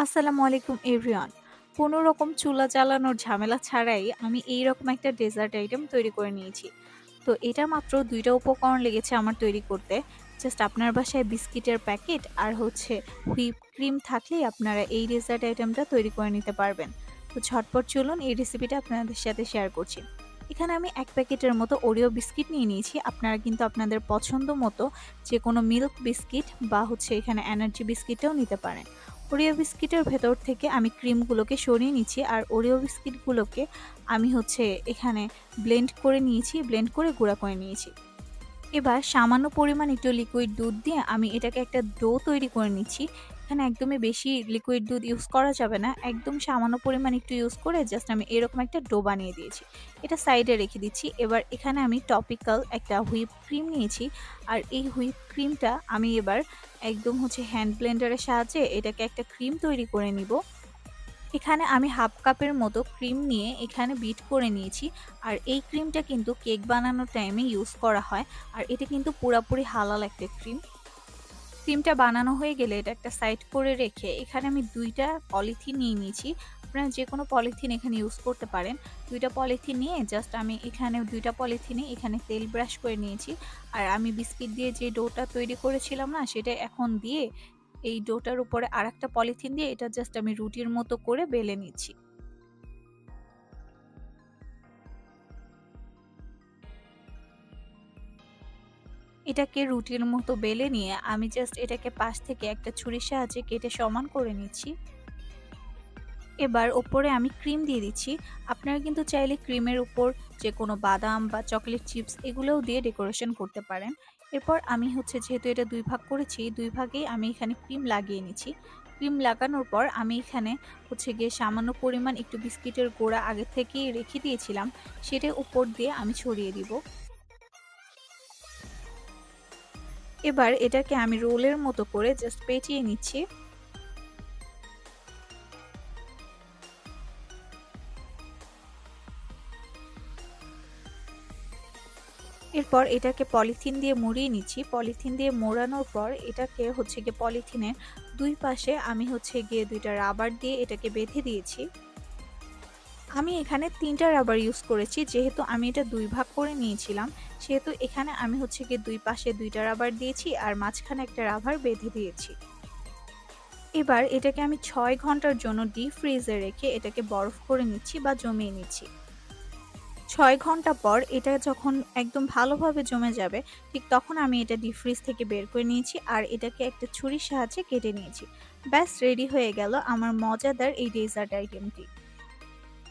আসসালামু আলাইকুম এভরিওয়ান। কোনো রকম চুলা জ্বালানোর ঝামেলা ছাড়াই আমি এইরকম একটা ডেজার্ট আইটেম তৈরি করে নিয়েছি। তো এটা মাত্র ২ টা উপকরণ লেগেছে আমার তৈরি করতে। জাস্ট আপনার বাসায় বিস্কিটের প্যাকেট আর হচ্ছে হুইপ ক্রিম থাকলেই আপনারা এই ডেজার্ট আইটেমটা তৈরি করে নিতে পারবেন। তো ঝটপট চলুন এই রেসিপিটা আপনাদের সাথে শেয়ার করছি। এখানে আমি ১ প্যাকেটের মতো ওরিও বিস্কিট নিয়ে নিয়েছি। আপনারা কিন্তু আপনাদের পছন্দ মতো যেকোনো মিল্ক বিস্কিট বা হচ্ছে এখানে এনার্জি বিস্কিটটাও নিতে পারেন। ওরিও বিস্কিটের ভেতর থেকে আমি ক্রিমগুলোকে সরিয়ে নিচ্ছি আর ওরিও বিস্কিটগুলোকে আমি হচ্ছে এখানে ব্লেন্ড করে নিয়েছি, ব্লেন্ড করে গুঁড়া করে নিয়েছি। এবার সামান্য পরিমাণ একটু লিকুইড দুধ দিয়ে আমি এটাকে একটা ডো তৈরি করে নিচ্ছি। এখানে একদমই বেশি লিকুইড দুধ ইউজ করা যাবে না। একদম সামান্য পরিমাণ একটু ইউজ করে জাস্ট আমি এরকম একটা ডো বানিয়ে দিয়েছি। এটা সাইডে রেখে দিচ্ছি। এবার এখানে আমি টপিক্যাল একটা হুইপ ক্রিম নিয়েছি। আর এই হুইপ ক্রিমটা আমি এবার একদম হচ্ছে হ্যান্ড ব্লেন্ডারের সাহায্যে এটাকে একটা ক্রিম তৈরি করে নিব। এখানে আমি হাফ কাপের মতো ক্রিম নিয়ে এখানে বিট করে নিয়েছি। আর এই ক্রিমটা কিন্তু কেক বানানোর টাইমে ইউজ করা হয়। আর এটা কিন্তু পুরাপুরি হালাল একটা ক্রিম। ক্রিমটা বানানো হয়ে গেলে এটা একটা সাইড করে রেখে এখানে আমি ২ টা পলিথিন নিয়ে নিয়েছি। আপনারা যেকোনো পলিথিন এখানে ইউজ করতে পারেন। ২ টা পলিথিন নিয়ে জাস্ট আমি এখানে ২ টা পলিথিনে এখানে তেল ব্রাশ করে নিয়েছি। আর আমি বিস্কিট দিয়ে যে ডোটা তৈরি করেছিলাম না সেটা এখন দিয়ে এই ডোটার উপরে আরেকটা পলিথিন দিয়ে এটা জাস্ট আমি রুটির মতো করে বেলে নিচ্ছি। এটাকে রুটির মতো বেলে নিয়ে আমি জাস্ট এটাকে পাশ থেকে একটা ছুরির সাহায্যে কেটে সমান করে নিচ্ছি। এবার ওপরে আমি ক্রিম দিয়ে দিচ্ছি। আপনারা কিন্তু চাইলে ক্রিমের উপর যেকোনো বাদাম বা চকলেট চিপস এগুলোও দিয়ে ডেকোরেশন করতে পারেন। এরপর আমি হচ্ছে যেহেতু এটা ২ ভাগ করেছি, ২ ভাগেই আমি এখানে ক্রিম লাগিয়ে নিচ্ছি। ক্রিম লাগানোর পর আমি এখানে হচ্ছে গিয়ে সামান্য পরিমাণ একটু বিস্কিটের গুঁড়া আগে থেকেই রেখে দিয়েছিলাম, সেটা উপর দিয়ে আমি ছড়িয়ে দিব। এবার এটাকে আমি রোলের মতো করে জাস্ট পেঁচিয়ে নিচ্ছি। এরপর এটাকে পলিথিন দিয়ে মুড়িয়ে নিচ্ছি। পলিথিন দিয়ে মোড়ানোর পর এটাকে হচ্ছে গিয়ে পলিথিনের ২ পাশে আমি হচ্ছে গিয়ে ২ টা রাবার দিয়ে এটাকে বেঁধে দিয়েছি। আমি এখানে ৩ টা রাবার ইউজ করেছি। যেহেতু আমি এটা ২ ভাগ করে নিয়েছিলাম, সেহেতু এখানে আমি হচ্ছে গিয়ে ২ পাশে ২ টা রাবার দিয়েছি আর মাঝখানে একটা রাবার বেঁধে দিয়েছি। এবার এটাকে আমি ৬ ঘন্টার জন্য ডিপ ফ্রিজে রেখে এটাকে বরফ করে নিচ্ছি বা জমিয়ে নিচ্ছি। ৬ ঘন্টা পর এটা যখন একদম ভালোভাবে জমে যাবে, ঠিক তখন আমি এটা ডিপ ফ্রিজ থেকে বের করে নিয়েছি আর এটাকে একটা ছুরির সাহায্যে কেটে নিয়েছি। ব্যাস রেডি হয়ে গেল আমার মজাদার এই ডেজার্ট আইটেমটি।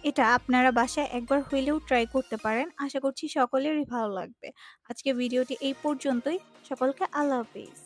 এটা আপনারা বাসায় একবার হইলেও ট্রাই করতে পারেন। আশা করছি সকলেরই ভালো লাগবে। আজকে ভিডিওটি এই পর্যন্তই। সকলকে আল্লাহ হাফেজ।